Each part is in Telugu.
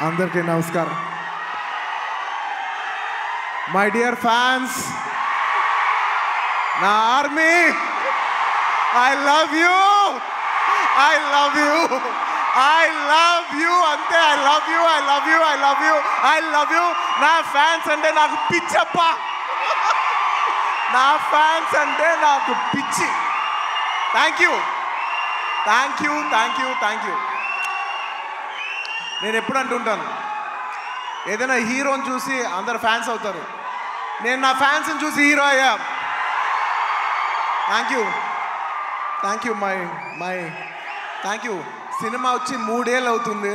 అందరికీ నమస్కారం. మై డియర్ ఫ్యాన్స్, నా army, I love you, I love you, I love you, అంతే. I love you, I love you, I love you, I love you. నా ఫ్యాన్స్ అంటే నాకు పిచ్చప్ప, నా ఫ్యాన్స్ అంటే నాకు పిచ్చి. Thank you, thank you, thank you, thank you. నేను ఎప్పుడు అంటుంటాను, ఏదైనా హీరోని చూసి అందరు ఫ్యాన్స్ అవుతారు. నేను నా ఫ్యాన్స్ని చూసి హీరో అయ్యా. Thank you, thank you, thank you. Cinema వచ్చి 3 ఏళ్ళు అవుతుంది.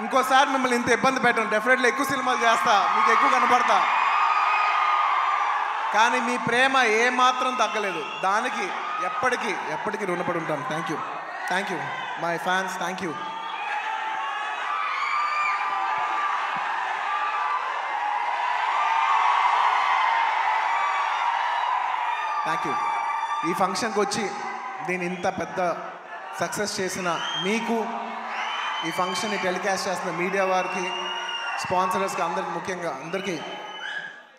ఇంకోసారి మిమ్మల్ని ఇంత ఇబ్బంది పెట్టను. డెఫినెట్లీ ఎక్కువ సినిమాలు చేస్తా, మీకు ఎక్కువ కనపడతా. కానీ మీ ప్రేమ ఏమాత్రం తగ్గలేదు. దానికి ఎప్పటికీ రుణపడి ఉంటాను. Thank you, thank you my fans, thank you. Thank you. ఈ ఫంక్షన్కి వచ్చి దీన్ని ఇంత పెద్ద సక్సెస్ చేసిన మీకు, ఈ ఫంక్షన్ని టెలికాస్ట్ చేసిన మీడియా వారికి, స్పాన్సరర్స్కి, అందరికి, ముఖ్యంగా అందరికీ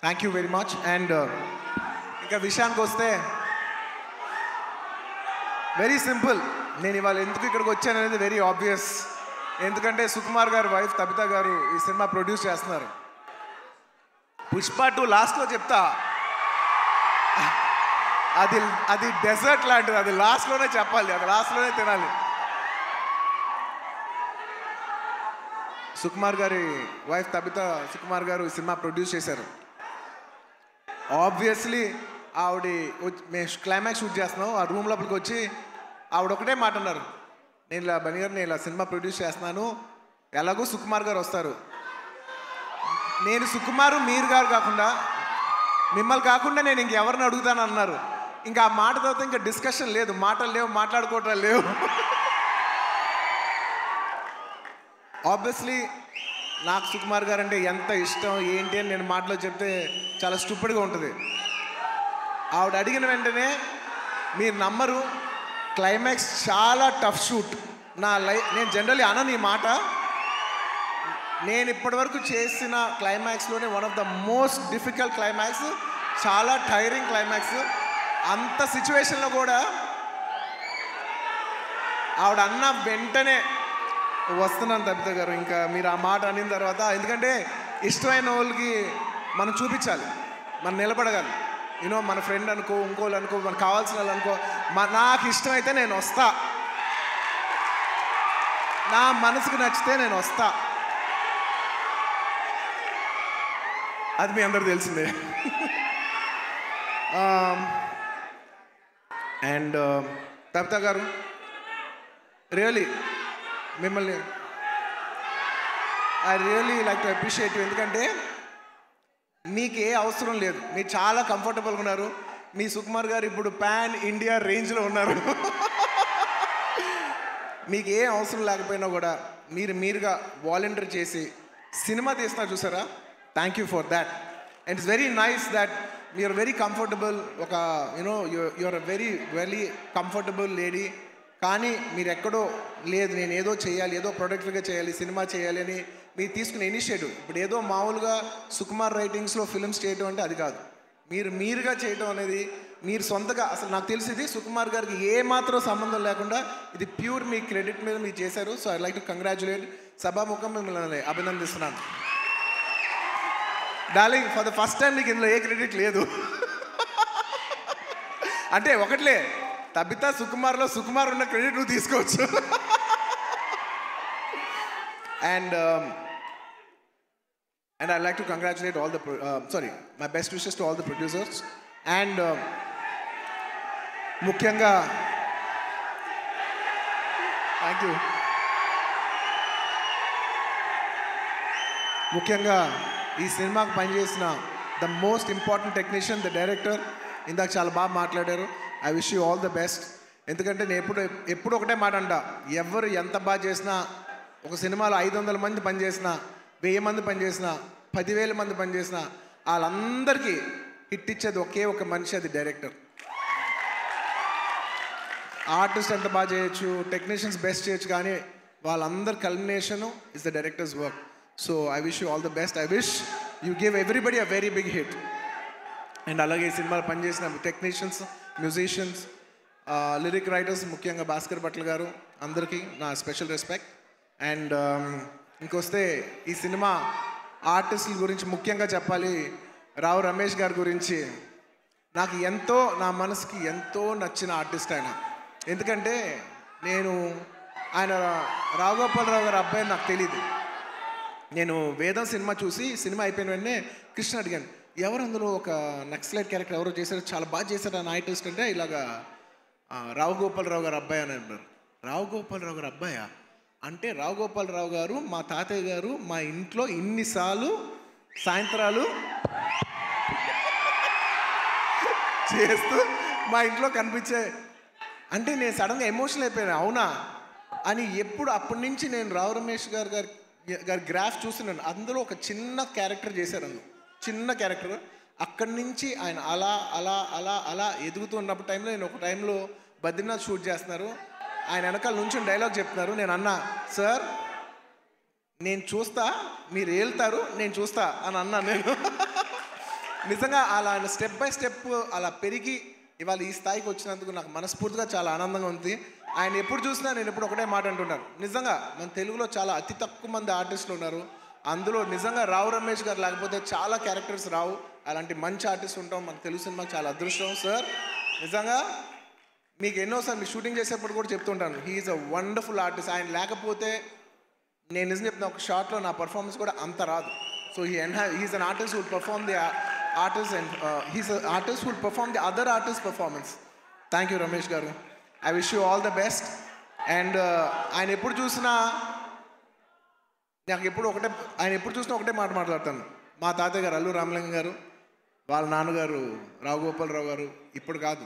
thank you very much. And ఇంకా విషయానికి వస్తే వెరీ సింపుల్. నేను ఇవాళ ఎందుకు ఇక్కడికి వచ్చాను అనేది వెరీ ఆబ్వియస్. ఎందుకంటే సుకుమార్ గారు వైఫ్ తబిత గారు ఈ సినిమా ప్రొడ్యూస్ చేస్తున్నారు. పుష్ప 2 లాస్ట్లో చెప్తా, అది డెజర్ట్ లాంటిది. అది లాస్ట్లోనే చెప్పాలి, అది లాస్ట్లోనే తినాలి. సుకుమార్ గారి వైఫ్ తబిత సుకుమార్ గారు ఈ సినిమా ప్రొడ్యూస్ చేశారు. ఆబ్వియస్లీ ఆవిడ మేము క్లైమాక్స్ షూట్ చేస్తున్నాం. ఆ రూమ్ లోపలికి వచ్చి ఆవిడ ఒకటే మాట అన్నారు, నేను ఇలా బన్నీ గారు, నేను ఇలా సినిమా ప్రొడ్యూస్ చేస్తున్నాను, ఎలాగో సుకుమార్ గారు వస్తారు, నేను సుకుమారు మీరు గారు కాకుండా మిమ్మల్ని కాకుండా నేను ఇంకెవరిని అడుగుతాను అన్నారు. ఇంకా ఆ మాట తర్వాత ఇంకా డిస్కషన్ లేదు, మాటలు లేవు, మాట్లాడుకోవటాలు లేవు. ఆబ్వియస్లీ నాకు సుకుమార్ గారు అంటే ఎంత ఇష్టం ఏంటి అని నేను మాటలో చెప్తే చాలా స్టూపిడ్గా ఉంటుంది. ఆవిడ అడిగిన వెంటనే మీరు నమ్మరు, క్లైమాక్స్ చాలా టఫ్ షూట్. నేను జనరల్లీ అనను ఈ మాట. నేను ఇప్పటివరకు చేసిన క్లైమాక్స్లోనే one of the most difficult climax, చాలా టైరింగ్ క్లైమాక్స్. అంత సిచ్యువేషన్లో కూడా ఆవిడ అన్న వెంటనే వస్తున్నాను తబిత గారు, ఇంకా మీరు ఆ మాట అనిన తర్వాత, ఎందుకంటే ఇష్టమైన వాళ్ళకి మనం చూపించాలి, మనం నిలబడగాలి. యూనో మన ఫ్రెండ్ అనుకో, ఇంకోళ్ళు అనుకో, మనకు కావాల్సిన వాళ్ళు అనుకో, నాకు ఇష్టమైతే నేను వస్తా, నా మనసుకు నచ్చితే నేను వస్తా. అది మీ అందరూ తెలిసిందే. అండ్ తబిత గారు, రియలీ మిమ్మల్ని I really like to appreciate you. ఎందుకంటే మీకు ఏ అవసరం లేదు, మీరు చాలా కంఫర్టబుల్గా ఉన్నారు. మీ సుకుమార్ గారు ఇప్పుడు పాన్ ఇండియా రేంజ్లో ఉన్నారు. మీకు ఏ అవసరం లేకపోయినా కూడా మీరుగా వాలంటీర్ చేసి సినిమా తీస్తున్నారు చూసారా, thank you for that. And it's very nice that you're very comfortable. ఒక you know you're a very comfortable lady. కానీ మీరు ఎక్కడో లేదు, నేను ఏదో చేయాలి, ఏదో ప్రొడక్టివ్గా చేయాలి, సినిమా చేయాలి అని మీరు తీసుకునే ఇనిషియేటివ్. ఇప్పుడు ఏదో మామూలుగా సుకుమార్ రైటింగ్స్లో ఫిల్మ్స్ చేయడం అంటే అది కాదు. మీరుగా చేయడం అనేది, మీరు సొంతగా, అసలు నాకు తెలిసింది సుకుమార్ గారికి ఏమాత్రం సంబంధం లేకుండా ఇది ప్యూర్ మీ క్రెడిట్ మీద మీరు చేశారు. So I like to congratulate. సభాముఖం మిమ్మల్ని అభినందిస్తున్నాను. Darling, for the first time నీకు ఇందులో ఏ క్రెడిట్ లేదు. అంటే ఒకట్లే, తబిత సుకుమార్లో సుకుమార్ ఉన్న క్రెడిట్ నువ్వు తీసుకోవచ్చు. And I'd like to congratulate all the, my best wishes to all the producers. And ముఖ్యంగా thank you. ముఖ్యంగా ఈ సినిమాకు పనిచేసిన the most important technician, the director. ఇందాక చాలా బాగా మాట్లాడారు. I wish you all the best. ఎందుకంటే నేను ఎప్పుడు ఒకటే మాట అంట, ఎవరు ఎంత బాగా చేసినా, ఒక సినిమాలో 500 మంది పనిచేసినా, 1000 మంది పనిచేసినా, 10,000 మంది పనిచేసినా, వాళ్ళందరికీ హిట్ ఇచ్చేది ఒకే ఒక మనిషి, అది డైరెక్టర్. ఆర్టిస్ట్ ఎంత బాగా చేయొచ్చు, టెక్నీషియన్స్ బెస్ట్ చేయొచ్చు, కానీ వాళ్ళందరి culmination is the director's work. So I wish you all the best. I wish you give everybody a very big hit. And అలాగే ఈ సినిమాలో పనిచేసిన టెక్నీషియన్స్, మ్యూజిషియన్స్, లిరిక్ రైటర్స్, ముఖ్యంగా భాస్కర్ భట్ల గారు, అందరికీ నా స్పెషల్ రెస్పెక్ట్. అండ్ ఇంకొస్తే ఈ సినిమా ఆర్టిస్టుల గురించి ముఖ్యంగా చెప్పాలి. రావు రమేష్ గారి గురించి నాకు ఎంతో, నా మనసుకి ఎంతో నచ్చిన ఆర్టిస్ట్ ఆయన. ఎందుకంటే ఆయన రావు గోపాలరావు గారి అబ్బాయి నాకు తెలియదు. నేను వేదం సినిమా చూసి, సినిమా అయిపోయిన వెంటనే కృష్ణ అడిగాను, ఎవరు అందులో ఒక నక్సలైట్ క్యారెక్టర్ ఎవరో చేశారు, చాలా బాగా చేశారు ఆ ఆర్టిస్ట్ అంటే, ఇలాగా రావు గోపాలరావు గారు అబ్బాయి అని అన్నారు. రావు గోపాలరావు గారు అబ్బాయా అంటే, రావు గోపాలరావు గారు మా తాతయ్య గారు మా ఇంట్లో ఇన్నిసార్లు సాయంత్రాలు చేస్తూ మా ఇంట్లో కనిపించే అంటే నేను సడన్గా ఎమోషనల్ అయిపోయాను. అవునా అని అప్పటి నుంచి నేను రావు రమేష్ గారి గ్రాఫ్ చూస్తున్నాను. అందులో ఒక చిన్న క్యారెక్టర్ చేశారు, అందులో చిన్న క్యారెక్టర్. అక్కడి నుంచి ఆయన అలా అలా అలా అలా ఎదుగుతూ ఉన్నప్పుడు టైంలో, నేను ఒక టైంలో బద్రీనాథ్ షూట్ చేస్తున్నారు, ఆయన వెనకాల నుంచి డైలాగ్ చెప్తున్నారు. నేను అన్నా, సార్ నేను చూస్తా, మీరు వెళ్తారు, నేను చూస్తా అని అన్నా నేను. నిజంగా అలా ఆయన స్టెప్ బై స్టెప్ అలా పెరిగి ఇవాళ ఈ స్థాయికి వచ్చినందుకు నాకు మనస్ఫూర్తిగా చాలా ఆనందంగా ఉంది. ఆయన ఎప్పుడు చూసినా నేను ఎప్పుడు ఒకటే మాట అంటున్నాను, నిజంగా మన తెలుగులో చాలా అతి తక్కువ మంది ఆర్టిస్టులు ఉన్నారు. అందులో నిజంగా రావు రమేష్ గారు లేకపోతే చాలా క్యారెక్టర్స్ రావు. అలాంటి మంచి ఆర్టిస్ట్ ఉంటాం మన తెలుగు సినిమాకి చాలా అదృష్టం. సార్ నిజంగా మీకు ఎన్నోసార్లు మీ షూటింగ్ చేసేప్పుడు కూడా చెప్తుంటాను, హీఈస్ అ వండర్ఫుల్ ఆర్టిస్ట్. ఆయన లేకపోతే నేను నిజం చెప్తున్నా, ఒక షాట్లో నా పర్ఫార్మెన్స్ కూడా అంత రాదు. So he's an artist who'll perform the artist and he's a artist who'll perform the other artist performance. Thank you Ramesh గారు. I wish you all the best. And ఆయన ఎప్పుడు చూసినా ఒకటే మాట మాట్లాడతాను. మా తాతయ్య గారు అల్లు రామలింగం గారు, వాళ్ళ నాన్నగారు రావు గోపాలరావు గారు, ఇప్పుడు కాదు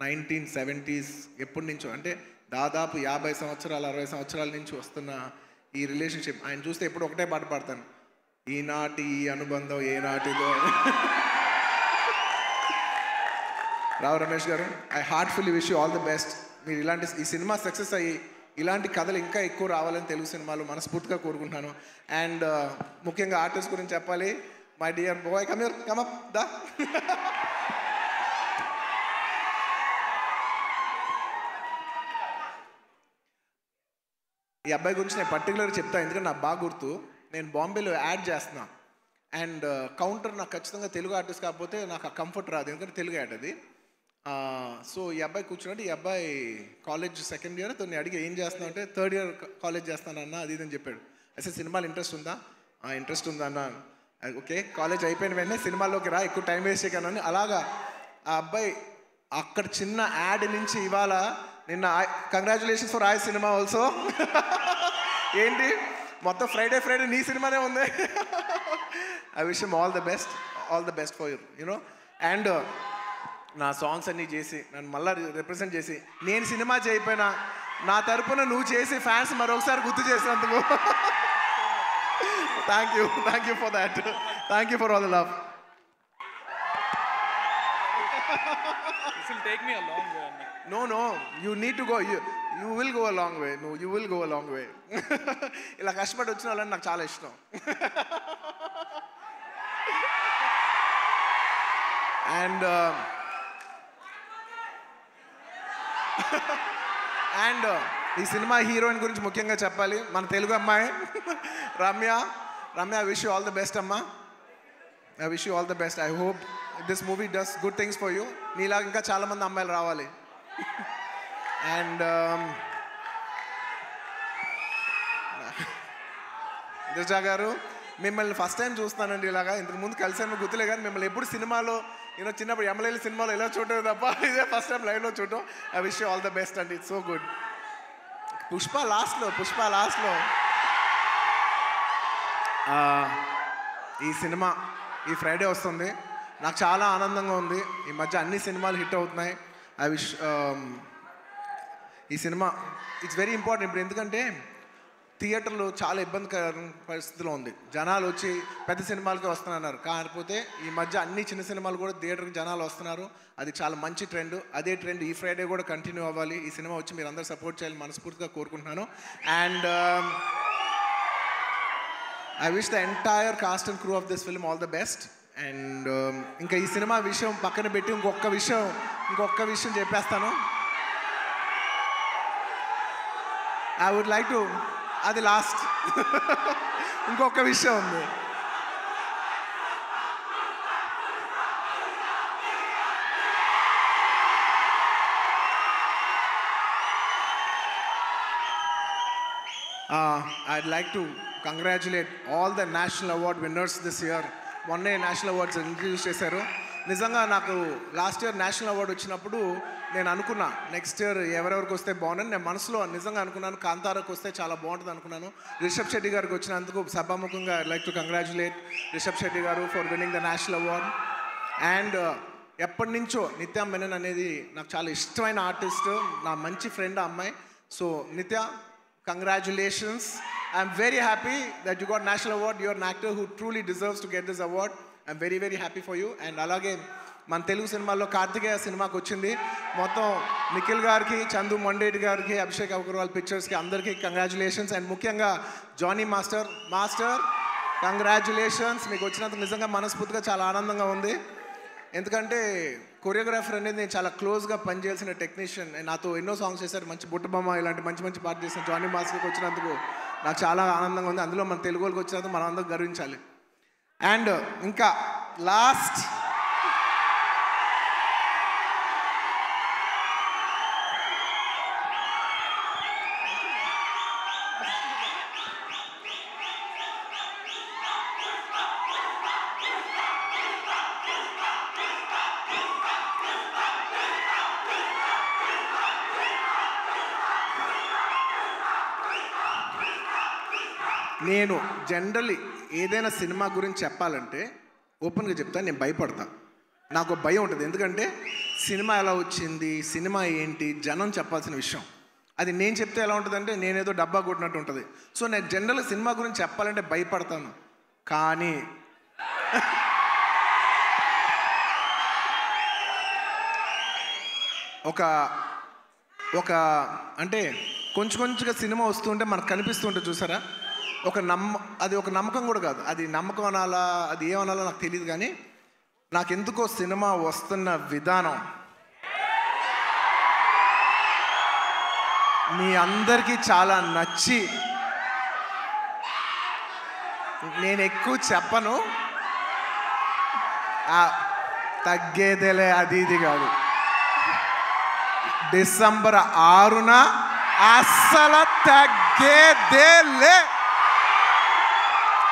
1970s ఎప్పటి నుంచో, అంటే దాదాపు 50 సంవత్సరాలు 60 సంవత్సరాల నుంచి వస్తున్న ఈ రిలేషన్షిప్ ఆయన చూస్తే ఎప్పుడు ఒకటే పాట పాడతాను, ఈనాటి ఈ అనుబంధం ఏనాటిదో. రావు రమేష్ గారు, I heartfully wish you all the best. మీరు ఈ సినిమా సక్సెస్ అయ్యి ఇలాంటి కథలు ఇంకా ఎక్కువ రావాలని తెలుగు సినిమాలు మనస్ఫూర్తిగా కోరుకుంటున్నాను. అండ్ ముఖ్యంగా ఆర్టిస్ట్ గురించి చెప్పాలి. My dear boy, come up దా. ఈ అబ్బాయి గురించి నేను పర్టికులర్గా చెప్తాను, ఎందుకంటే నాకు బాగా గుర్తు. నేను బాంబేలో యాడ్ చేస్తున్నా, అండ్ కౌంటర్ నాకు ఖచ్చితంగా తెలుగు ఆర్టిస్ట్ కాకపోతే నాకు ఆ కంఫర్ట్ రాదు, ఎందుకంటే తెలుగు యాడ్ అది. సో ఈ అబ్బాయి కూర్చున్నట్టు, ఈ అబ్బాయి కాలేజ్ సెకండ్ ఇయర్, తను అడిగి ఏం చేస్తున్నావు అంటే, థర్డ్ ఇయర్ కాలేజ్ చేస్తానన్నా అది ఇదని చెప్పాడు. అసలు సినిమాలు ఇంట్రెస్ట్ ఉందా? ఇంట్రెస్ట్ ఉందా అన్న. ఓకే, కాలేజ్ అయిపోయిన వెంటనే సినిమాల్లోకి రా, ఎక్కువ టైం వేస్ట్ చేయకనని. అలాగా ఆ అబ్బాయి అక్కడ చిన్న యాడ్ నుంచి ఇవాళ నిన్న కంగ్రాచులేషన్స్ ఫర్ ఆయ్ సినిమా ఆల్సో. ఏంటి మొత్తం ఫ్రైడే నీ సినిమానే ఉంది. I wish him all the best for you know. And నా సాంగ్స్ అన్నీ చేసి నన్ను మళ్ళీ రిప్రజెంట్ చేసి, నేను సినిమా చేయకపోయినా నా తరపున నువ్వు చేసి ఫ్యాన్స్ మరొకసారి గుర్తు చేసినందుకు thank you for that. Thank you for all the love. This will take me a long way. No, you need to go. You will go a long way. No, you will go a long way. ఇలా కష్టపడి వచ్చిన వాళ్ళని నాకు చాలా ఇష్టం. అండ్ ఈ సినిమా హీరోయిన్ గురించి ముఖ్యంగా చెప్పాలి. మన తెలుగు అమ్మాయి Ramya. I wish you all the best అమ్మా. I wish you all the best. I hope this movie does good things for you. నీలాగా ఇంకా చాలామంది అమ్మాయిలు రావాలి. అండ్ దిశా గారు, మిమ్మల్ని ఫస్ట్ టైం చూస్తానండి. ఇలాగా ఇంతకు ముందు కలిసాను గుర్తులే, కానీ మిమ్మల్ని ఎప్పుడు సినిమాలో చిన్నప్పుడు ఎమ్మెల్యేల సినిమాలో ఇలా చూడలేదు తప్ప ఇదే ఫస్ట్ టైం లైవ్లో చూడటం. I wish you all the best అండి. It's so good. పుష్ప లాస్ట్లో ఈ సినిమా ఈ ఫ్రైడే వస్తుంది. నాకు చాలా ఆనందంగా ఉంది. ఈ మధ్య అన్ని సినిమాలు హిట్ అవుతున్నాయి. ఐ విష్ ఈ సినిమా ఇట్స్ వెరీ ఇంపార్టెంట్. ఇప్పుడు ఎందుకంటే థియేటర్లో చాలా ఇబ్బందికర పరిస్థితిలో ఉంది. జనాలు వచ్చి పెద్ద సినిమాలకే వస్తున్నారు. కాకపోతే ఈ మధ్య అన్ని చిన్న సినిమాలు కూడా థియేటర్కి జనాలు వస్తున్నారు. అది చాలా మంచి ట్రెండ్. అదే ట్రెండ్ ఈ ఫ్రైడే కూడా కంటిన్యూ అవ్వాలి. ఈ సినిమా వచ్చి మీరు అందరూ సపోర్ట్ చేయాలని మనస్ఫూర్తిగా కోరుకుంటున్నాను. And I wish the entire cost and crew of this film all the best. And ఇంకా ఈ సినిమా విషయం పక్కన పెట్టి ఇంకొక విషయం చెప్పేస్తాను. ఐ వుడ్ లైక్ టు అది లాస్ట్ ఇంకొక విషయం ఉంది. I'd like to congratulate all the national award winners this year. మొన్నే నేషనల్ అవార్డ్స్ ఇంట్రడ్యూస్ చేశారు. నిజంగా నాకు లాస్ట్ ఇయర్ నేషనల్ అవార్డు వచ్చినప్పుడు నేను అనుకున్నా నెక్స్ట్ ఇయర్ ఎవరెవరికి వస్తే బాగుందని నేను మనసులో నిజంగా అనుకున్నాను. కాంతారాకు వస్తే చాలా బాగుంటుంది అనుకున్నాను. రిషబ్ శెట్టి గారికి వచ్చినందుకు సభాముఖంగా I like to congratulate Rishab Shetty గారు for winning the national award. And ఎప్పటి నుంచో నిత్య మెనన్ అనేది నాకు చాలా ఇష్టమైన ఆర్టిస్ట్, నా మంచి ఫ్రెండ్ ఆ అమ్మాయి. సో నిత్య, congratulations. I'm very happy that you got national award. You're an actor who truly deserves to get this award. I'm very very happy for you. And అలాగే మన తెలుగు సినిమాల్లో కార్తికేయ సినిమాకి వచ్చింది. మొత్తం నిఖిల్ గారికి, చందు మొండేటి గారికి, అభిషేక్ అగర్వాల్ పిక్చర్స్కి అందరికీ కంగ్రాచులేషన్స్. అండ్ ముఖ్యంగా జానీ మాస్టర్ కంగ్రాచులేషన్స్. మీకు వచ్చినందుకు నిజంగా మనస్ఫూర్తిగా చాలా ఆనందంగా ఉంది. ఎందుకంటే కొరియోగ్రాఫర్ అనేది నేను చాలా క్లోజ్గా పనిచేయాల్సిన టెక్నీషియన్. నాతో ఎన్నో సాంగ్స్ చేశారు, మంచి బుట్టబొమ్మ ఇలాంటి మంచి పాట చేసిన జానీ మాస్టర్కి వచ్చినందుకు నాకు చాలా ఆనందంగా ఉంది. అందులో మన తెలుగు వాళ్ళకి వచ్చినందుకు మనం అందరూ గర్వించాలి. అండ్ ఇంకా లాస్ట్ నేను జనరల్లీ ఏదైనా సినిమా గురించి చెప్పాలంటే ఓపెన్గా చెప్తాను, నేను భయపడతా. నాకు భయం ఉంటుంది. ఎందుకంటే సినిమా ఎలా వచ్చింది, సినిమా ఏంటి, జనం చెప్పాల్సిన విషయం అది నేను చెప్తే ఎలా ఉంటుందంటే నేనేదో డబ్బా కొట్టినట్టు ఉంటుంది. సో నేను జనరల్గా సినిమా గురించి చెప్పాలంటే భయపడతాను. కానీ ఒక అంటే కొంచెంగా సినిమా వస్తుంటే మనకు కనిపిస్తుంటే చూసారా, అది ఒక నమ్మకం కూడా కాదు. అది నమ్మకం అనాలా, అది ఏమనాలో నాకు తెలియదు. కానీ నాకెందుకో సినిమా వస్తున్న విధానం మీ అందరికీ చాలా నచ్చి, నేను ఎక్కువ చెప్పను, తగ్గేదేలే అది ఇది కాదు. డిసెంబర్ 6న అస్సలు తగ్గేదేలే,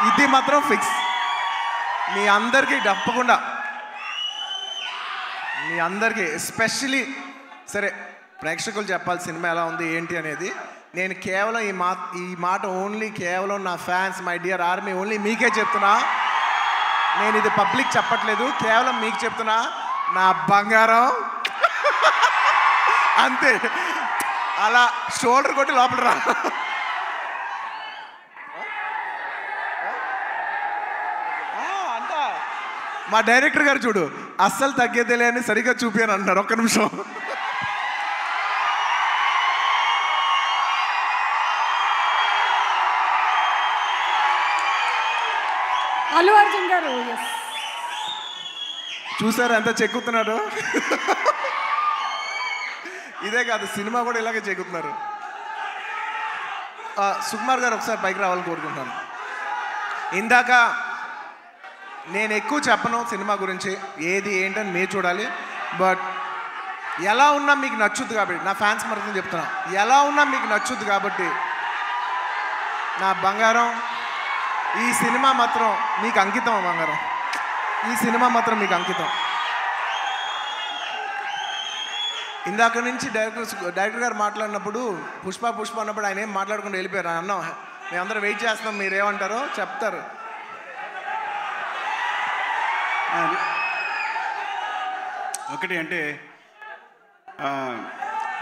ఇది మాత్రం ఫిక్స్. మీ అందరికీ తప్పకుండా, మీ అందరికీ ఎస్పెషలీ సరే ప్రేక్షకులు చెప్పాలి సినిమా ఎలా ఉంది ఏంటి అనేది. నేను కేవలం ఈ మాట ఓన్లీ కేవలం నా fans, my dear army, only మీకే చెప్తున్నా. నేను ఇది పబ్లిక్ చెప్పట్లేదు, కేవలం మీకు చెప్తున్నా. నా బంగారం అంతే, అలా షోల్డర్ కొట్టి లోపల రా. మా డైరెక్టర్ గారు చూడు, అస్సలు తగ్గేదేలే అని సరిగ్గా చూపాను అంటున్నారు. ఒక్క నిమిషం. అల్లు అర్జున్ గారు చూసారు ఎంత చెక్కుతున్నాడు. ఇదే కాదు, సినిమా కూడా ఇలాగే చెక్కుతున్నారు. సుకుమార్ గారు ఒకసారి పైకి రావాలని కోరుకుంటున్నాను. ఇందాక నేను ఎక్కువ చెప్పను సినిమా గురించి, ఏది ఏంటని మీరు చూడాలి. బట్ ఎలా ఉన్నా మీకు నచ్చుద్ది కాబట్టి, నా ఫ్యాన్స్ మరొకటి చెప్తున్నా, ఎలా ఉన్నా మీకు నచ్చుద్ది కాబట్టి నా బంగారం, ఈ సినిమా మాత్రం మీకు అంకితం. బంగారం, ఈ సినిమా మాత్రం మీకు అంకితం. ఇందాక నుంచి డైరెక్టర్ గారు మాట్లాడినప్పుడు పుష్ప అన్నప్పుడు ఆయన ఏం మాట్లాడుకుంటూ వెళ్ళిపోయారు. అన్నాం మేమందరం వెయిట్ చేస్తున్నాం, మీరేమంటారో చెప్తారు. ఒకటి అంటే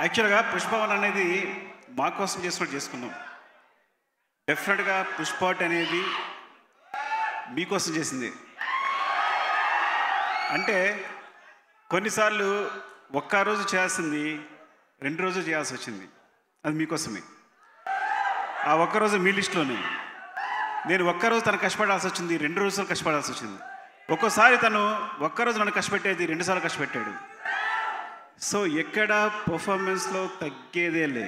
యాక్చువల్గా పుష్పవన్ అనేది మా కోసం చేసుకున్నాం. డెఫినెట్గా పుష్పాట్ అనేది మీకోసం చేసింది. అంటే కొన్నిసార్లు ఒక్క రోజు చేయాల్సింది 2 రోజులు చేయాల్సి వచ్చింది. అది మీకోసమే. ఆ ఒక్కరోజు మీ లిస్టులోనే. నేను ఒక్కరోజు తను కష్టపడాల్సి వచ్చింది, 2 రోజులు కష్టపడాల్సి వచ్చింది. ఒక్కోసారి తను ఒక్కరోజు నన్ను కష్టపెట్టేది 2 సార్లు కష్టపెట్టాడు. సో ఎక్కడ పర్ఫార్మెన్స్లో తగ్గేదే లే,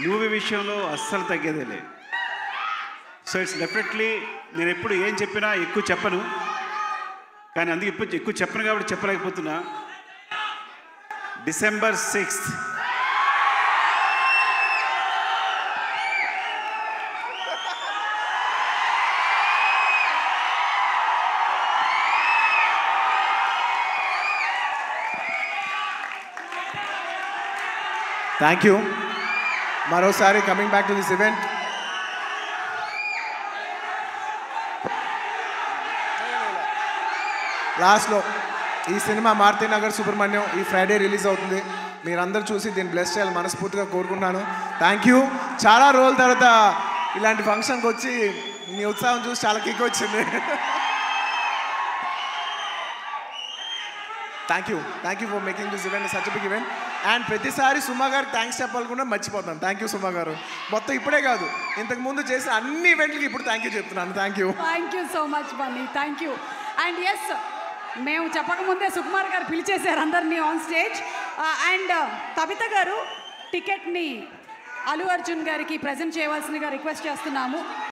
మూవీ విషయంలో అస్సలు తగ్గేదే లే. సో ఇట్స్ డెఫినెట్లీ నేను ఎప్పుడు ఏం చెప్పినా ఎక్కువ చెప్పను, కానీ అందుకే ఇప్పుడు ఎక్కువ చెప్పను కాబట్టి చెప్పలేకపోతున్నా. December 6th thank you. మరోసారి coming back to this event, లాస్ట్లో ఈ సినిమా మారుతినగర్ సుబ్రహ్మణ్యం ఈ ఫ్రైడే రిలీజ్ అవుతుంది. మీరందరూ చూసి దీన్ని బ్లెస్ చేయాలి మనస్ఫూర్తిగా కోరుకుంటున్నాను. Thank you. చాలా రోజుల తర్వాత ఇలాంటి ఫంక్షన్కి వచ్చి మీ ఉత్సాహం చూసి చాలా కిక్ వచ్చింది. Thank you for making this event such big event. And ప్రతిసారి సుమా గారికి థ్యాంక్స్ చెప్పాలకుండా మర్చిపోతాను. థ్యాంక్ యూ సుమా గారు. మొత్తం ఇప్పుడే కాదు, ఇంతకుముందు చేసిన అన్ని ఈవెంట్లకి ఇప్పుడు థ్యాంక్ యూ చెప్తున్నాను. Thank you so much Bunny. Thank you. And yes, మేము చెప్పకముందే సుకుమార్ గారు పిలిచేశారు అందరినీ ఆన్ స్టేజ్. అండ్ కవిత గారు టికెట్ని అల్లు అర్జున్ గారికి ప్రజెంట్ చేయవలసిందిగా రిక్వెస్ట్ చేస్తున్నాము.